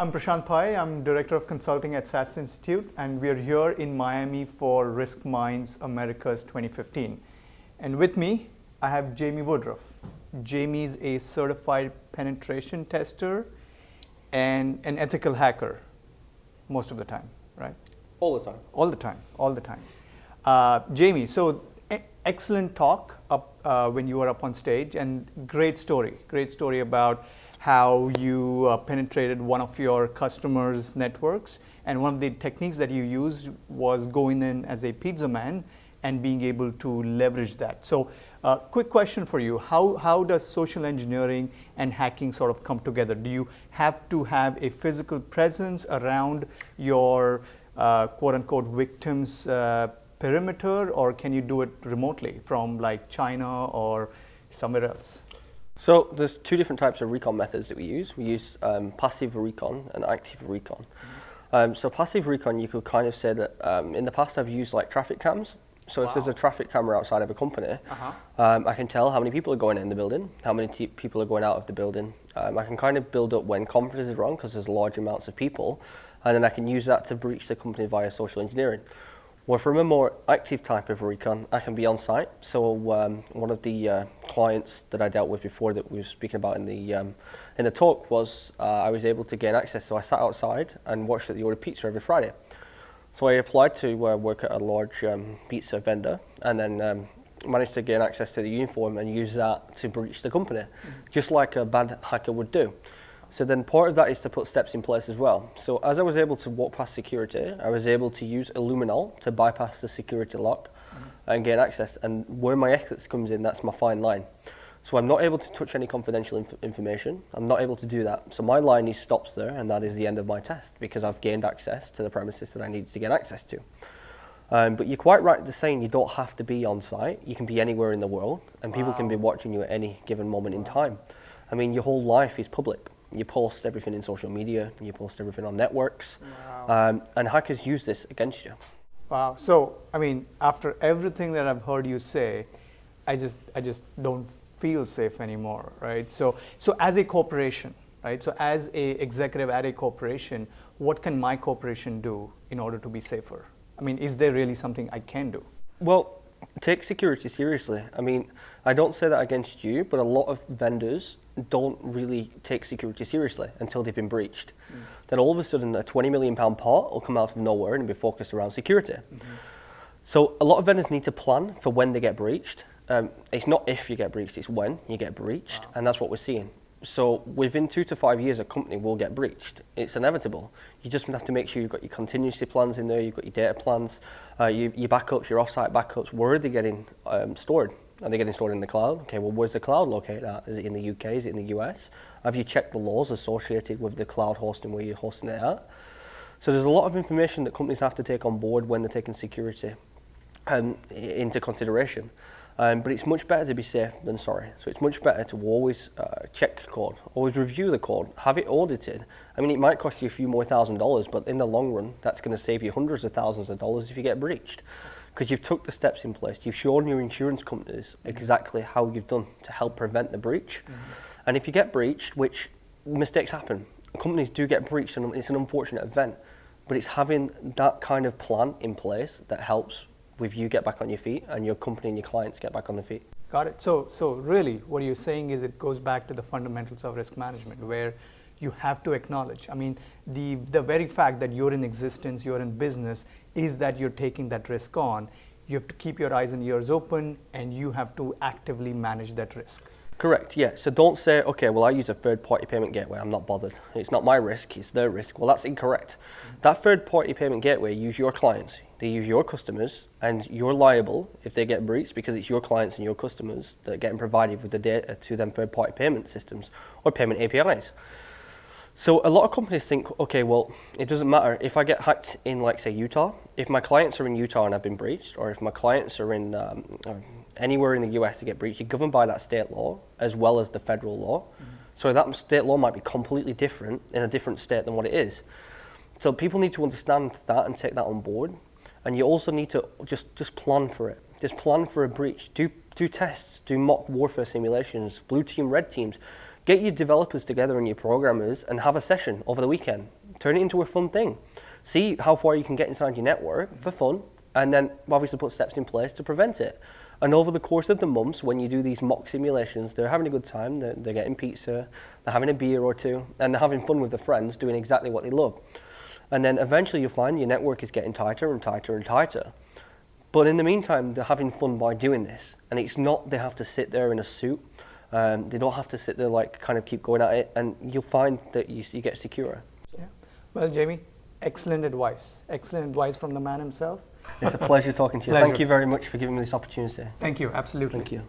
I'm Prashant Pai. I'm Director of Consulting at SAS Institute, and we're here in Miami for Risk Minds Americas 2015. And with me, I have Jamie Woodruff. Jamie's a certified penetration tester and an ethical hacker most of the time, right? All the time. All the time, all the time. Jamie, so excellent talk when you were up on stage, and great story about how you penetrated one of your customers' networks, and one of the techniques that you used was going in as a pizza man and being able to leverage that. So quick question for you, how does social engineering and hacking sort of come together? Do you have to have a physical presence around your quote unquote victims perimeter, or can you do it remotely from like China or somewhere else? So there's two different types of recon methods that we use. We use passive recon and active recon. So passive recon, you could kind of say that in the past I've used like traffic cams. So if there's a traffic camera outside of a company, I can tell how many people are going in the building, how many people are going out of the building. I can kind of build up when conferences are on because there's large amounts of people, and then I can use that to breach the company via social engineering. Well, from a more active type of recon, I can be on site. So one of the clients that I dealt with before that we were speaking about in the talk was I was able to gain access. So I sat outside and watched that they ordered pizza every Friday. So I applied to work at a large pizza vendor, and then managed to gain access to the uniform and use that to breach the company, just like a bad hacker would do. So then part of that is to put steps in place as well. So as I was able to walk past security, I was able to use Illuminol to bypass the security lock and gain access. And where my ethics comes in, that's my fine line. So I'm not able to touch any confidential information. I'm not able to do that. So my line stops there, and that is the end of my test because I've gained access to the premises that I needed to gain access to. But you're quite right to saying you don't have to be on site. You can be anywhere in the world, and people can be watching you at any given moment in time. I mean, your whole life is public. You post everything in social media, you post everything on networks, and hackers use this against you. Wow. So, I mean, after everything that I've heard you say, I just don't feel safe anymore, right? So as a corporation, right? So as a executive at a corporation, what can my corporation do in order to be safer? I mean, is there really something I can do? Well, take security seriously. I mean, I don't say that against you, but a lot of vendors don't really take security seriously until they've been breached. Then all of a sudden a £20 million part will come out of nowhere and be focused around security. So a lot of vendors need to plan for when they get breached. It's not if you get breached, it's when you get breached, and that's what we're seeing. So within 2 to 5 years, a company will get breached. It's inevitable. You just have to make sure you've got your contingency plans in there, you've got your data plans, your backups, your offsite backups. Where are they getting stored? Are they getting stored in the cloud? Okay, well, where's the cloud located at? Is it in the UK? Is it in the US? Have you checked the laws associated with the cloud hosting where you're hosting it at? So there's a lot of information that companies have to take on board when they're taking security into consideration. But it's much better to be safe than sorry. So it's much better to always check code, always review the code, have it audited. I mean, it might cost you a few more $1,000s, but in the long run, that's going to save you hundreds of thousands of dollars if you get breached. Because you've took the steps in place, you've shown your insurance companies exactly how you've done to help prevent the breach. And if you get breached, which mistakes happen, companies do get breached, and it's an unfortunate event, but it's having that kind of plan in place that helps with you get back on your feet and your company and your clients get back on their feet. Got it. So really what you're saying is it goes back to the fundamentals of risk management, where you have to acknowledge. I mean, the very fact that you're in existence, you're in business, is that you're taking that risk on. You have to keep your eyes and ears open, and you have to actively manage that risk. Correct, yeah. So don't say, okay, well, I use a third-party payment gateway, I'm not bothered. It's not my risk, it's their risk. Well, that's incorrect. That third-party payment gateway use your clients, they use your customers, and you're liable if they get breached because it's your clients and your customers that are getting provided with the data to them third-party payment systems or payment APIs. So a lot of companies think, okay, well, it doesn't matter if I get hacked in, like, say, Utah. If my clients are in Utah and I've been breached, or if my clients are in anywhere in the US to get breached, you're governed by that state law as well as the federal law. So that state law might be completely different in a different state than what it is. So people need to understand that and take that on board. And you also need to just plan for it. Just plan for a breach. Do tests, do mock warfare simulations, blue team, red teams. Get your developers together and your programmers and have a session over the weekend. Turn it into a fun thing. See how far you can get inside your network for fun, and then obviously put steps in place to prevent it. And over the course of the months, when you do these mock simulations, they're having a good time, they're getting pizza, they're having a beer or two, and they're having fun with their friends, doing exactly what they love. And then eventually you'll find your network is getting tighter and tighter and tighter. But in the meantime, they're having fun by doing this. And it's not they have to sit there in a suit. They don't have to sit there like kind of keep going at it, and you'll find that you get secure. Yeah. Well, Jamie, excellent advice. Excellent advice from the man himself. It's a pleasure talking to you. Pleasure. Thank you very much for giving me this opportunity. Thank you. Absolutely. Thank you.